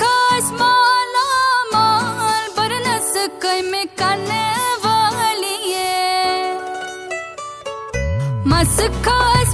खास माला माल बरनस कई में करने वाली है। मस खास